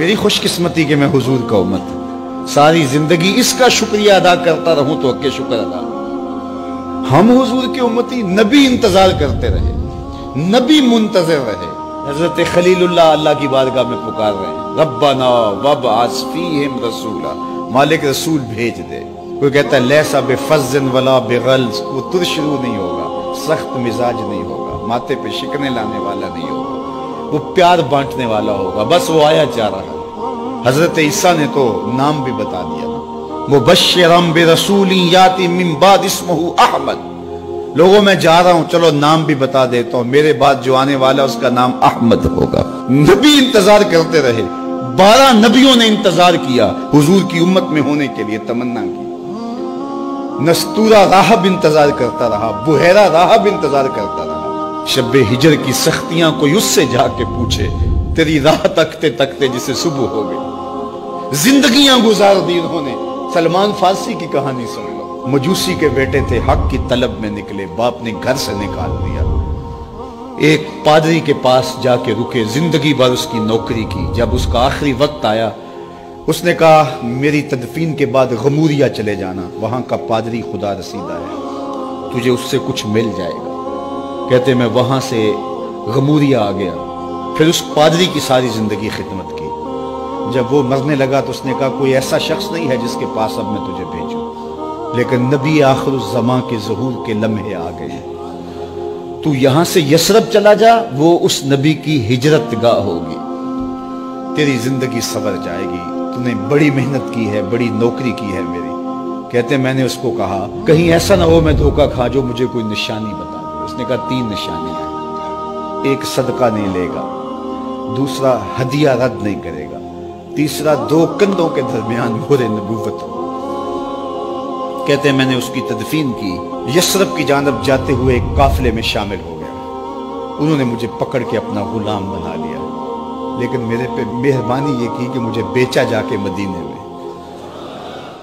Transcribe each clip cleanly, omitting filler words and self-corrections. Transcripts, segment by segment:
मेरी खुशकिस्मती कि मैं हुजूर का उम्मत, सारी जिंदगी इसका शुक्रिया अदा करता रहूं तो हक़ शुक्र अदा। हम हुजूर के उम्मती, नबी इंतजार करते रहे, नबी मुंतज़िर रहे। हज़रत खलीलुल्लाह अल्लाह की बारगाह में पुकार रहे हैं, रब्बना वब्अस फीहिम रसूला, मालिक रसूल भेज दे। कोई कहता है लैसा बेफज़्ज़िन वला बेग़ल्ज़, वो तुरशरू नहीं होगा, सख्त मिजाज नहीं होगा, माथे पे शिकने लाने वाला नहीं होगा, वो प्यार बांटने वाला होगा। बस वो आया जा रहा है। हजरत ईसा ने तो नाम भी बता दिया ना, मुबश्शिरम बिरसूली याती मिन बाद इस्मुहु अहमद। लोगों मैं जा रहा हूं, चलो नाम भी बता देता हूं, मेरे बाद जो आने वाला उसका नाम अहमद होगा। नबी इंतजार करते रहे, 12 नबियों ने इंतजार किया, हुजूर की उम्मत में होने के लिए तमन्ना की। नस्तूरा राहब इंतजार करता रहा, बुहैरा राहब इंतजार करता रहा। शब्बे हिजर की सख्तियां कोई उससे जाके पूछे, तेरी राह तकते तकते जिसे सुबह हो गई। जिंदगियां गुजार दी उन्होंने। सलमान फारसी की कहानी सुन लो, मजूसी के बेटे थे, हक की तलब में निकले, बाप ने घर से निकाल दिया। एक पादरी के पास जाके रुके, जिंदगी भर उसकी नौकरी की। जब उसका आखिरी वक्त आया, उसने कहा मेरी तदफीन के बाद गमूरिया चले जाना, वहां का पादरी खुदा रसीदा है, तुझे उससे कुछ मिल जाएगा। कहते मैं वहां से गमूरिया आ गया, फिर उस पादरी की सारी जिंदगी खिदमत की। जब वो मरने लगा तो उसने कहा कोई ऐसा शख्स नहीं है जिसके पास अब मैं तुझे भेजूं, लेकिन नबी आखिरुज़्ज़मां के ज़हूर के लम्हे आ गए। तू यहां से यसरब चला जा, वो उस नबी की हिजरत गाह होगी, तेरी जिंदगी सवर जाएगी। तूने बड़ी मेहनत की है, बड़ी नौकरी की है मेरी। कहते मैंने उसको कहा कहीं ऐसा ना हो मैं धोखा खा, जो मुझे कोई निशानी बता दे। उसने कहा 3 निशानियां, एक सदका नहीं लेगा, दूसरा हदिया रद्द नहीं करेगा, तीसरा 2 कंधों के दरमियान मोहरे नबूवत हो। कहते मैंने उसकी तदफीन की, यसरब की जानब जाते हुए एक काफिले में शामिल हो गया। उन्होंने मुझे पकड़ के अपना गुलाम बना लिया, लेकिन मेरे पे मेहरबानी ये की कि मुझे बेचा जाके मदीने में।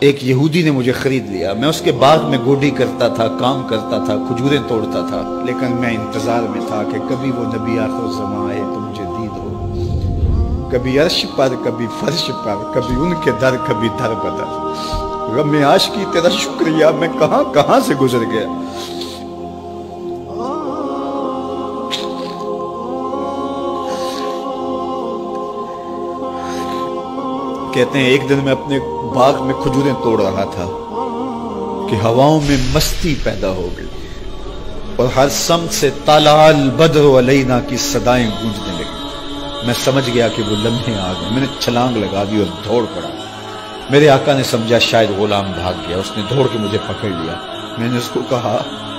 एक यहूदी ने मुझे खरीद लिया, मैं उसके बाग में गोडी करता था, काम करता था, खजूरें तोड़ता था, लेकिन मैं इंतजार में था कि कभी वो नबी आखिरुज़्ज़मां आए तो मुझे दीद हो। कभी अर्श पर, कभी फर्श पर, कभी उनके दर, कभी दर बदर। रब में आशिकी तेरा शुक्रिया, मैं कहां कहां से गुजर गया। कहते हैं एक दिन मैं अपने बाग में खजूरें तोड़ रहा था कि हवाओं में मस्ती पैदा हो गई और हर समत से तालाल बद्र अलैना की सदाएं गूंजने लगी। मैं समझ गया कि वो लम्हे आ गए। मैंने छलांग लगा दी और दौड़ पड़ा। मेरे आका ने समझा शायद गुलाम भाग गया, उसने दौड़ के मुझे पकड़ लिया। मैंने उसको कहा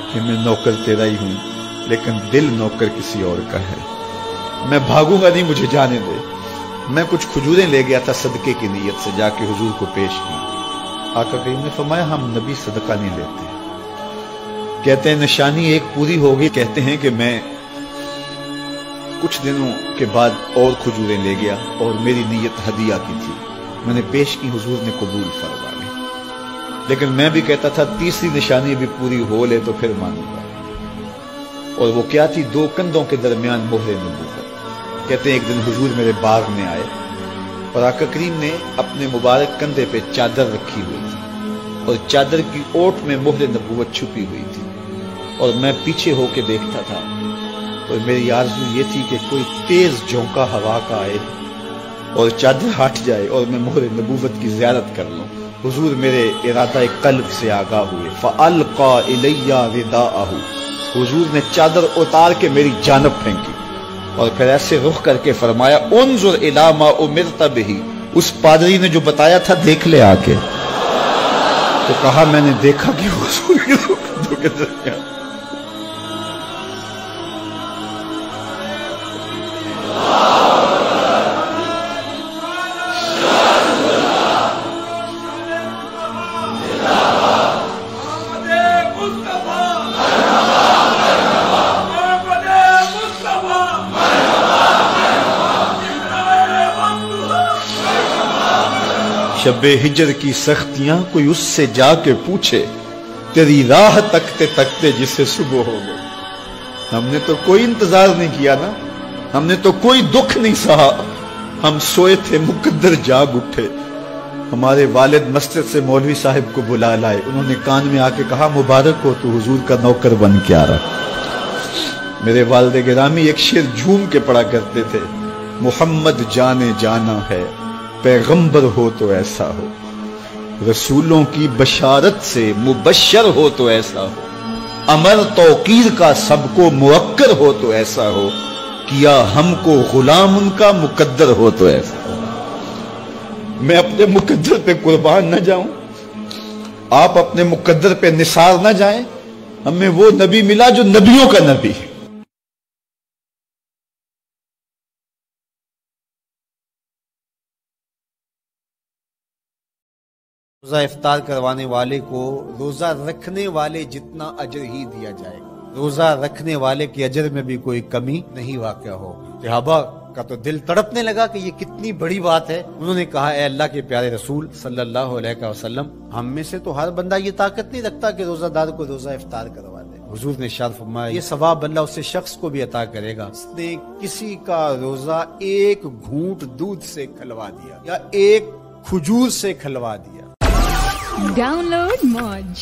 कि मैं नौकर तेरा ही हूं, लेकिन दिल नौकर किसी और का है, मैं भागूंगा नहीं, मुझे जाने दे। मैं कुछ खजूरें ले गया था सदके की नीयत से, जाके हुजूर को पेश की। आका करीम ने फरमाया हम नबी सदका नहीं लेते। कहते हैं निशानी एक पूरी हो गई। कहते हैं कि मैं कुछ दिनों के बाद और खजूरें ले गया और मेरी नीयत हदिया की थी, मैंने पेश की, हुजूर ने कबूल फरमा ली। लेकिन मैं भी कहता था तीसरी निशानी भी पूरी हो ले तो फिर मानूंगा। और वो क्या थी? 2 कंधों के दरमियान मोहरे नबूवत। कहते हैं एक दिन हुजूर मेरे बाग में आए और आका करीम ने अपने मुबारक कंधे पे चादर रखी हुई थी और चादर की ओट में मोहरे नबूवत छुपी हुई थी और मैं पीछे होके देखता था। और मेरी आरज़ू ये थी कि कोई तेज झोंका हवा का आए और चादर हट जाए और मैं मोहरे नबूवत की ज़ियारत कर लूं। हुजूर मेरे इरादा कल्ब से आगाह हुए। फ़अल्क़ा इलैया रिदाअहु, हुजूर ने चादर उतार के मेरी जानब फेंकी और फिर ऐसे रुख करके फरमाया उन्जुर इला मा उमिरत बिही। उस पादरी ने जो बताया था देख ले आके। तो कहा मैंने देखा कि हुजूर के कंधों के दरमियान शब्बे हिजर की सख्तियां कोई उससे जाके पूछे, तेरी राह तकते तकते जिसे सुबह हो गई। हमने तो कोई इंतजार नहीं किया ना, हमने तो कोई दुख नहीं सहा, ہم سوئے تھے مقدر جاگ اٹھے، ہمارے والد مسجد سے مولوی صاحب کو بلا لائے، انہوں نے کان میں آ کے کہا مبارک ہو تو حضور کا نوکر بن کے آ رہا۔ میرے والد گرامی ایک شعر جھوم کے پڑھا کرتے تھے، محمد جانے جانا ہے، پیغمبر ہو تو ایسا ہو، رسولوں کی بشارت سے مبشر ہو تو ایسا ہو، امر توقیر کا سب کو موکر ہو تو ایسا ہو، کیا ہم کو غلام ان کا مقدر ہو تو ایسا ہو۔ میں اپنے مقدر پہ قربان نہ جاؤں، آپ اپنے مقدر پہ نثار نہ جائیں، ہمیں وہ نبی ملا جو نبیوں کا نبی ہے۔ روزہ افطار کروانے والے کو روزہ رکھنے والے جتنا اجر ہی دیا جائے گا، روزہ رکھنے والے کے اجر میں بھی کوئی کمی نہیں واقع ہوگی۔ صحابہ کا تو دل تڑپنے لگا کہ یہ کتنی بڑی بات ہے۔ انہوں نے کہا اے اللہ کے پیارے رسول صلی اللہ علیہ وسلم، ہم میں سے تو ہر بندہ یہ طاقت نہیں رکھتا کہ روزہ دار کو روزہ افطار کروا دے۔ حضور نے ارشاد فرمایا یہ ثواب اللہ اسے شخص کو بھی عطا کرے گا جس نے کسی کا روزہ ایک گھونٹ دودھ سے کھلوا دیا یا ایک کھجور سے کھلوا دیا۔ Download Moj.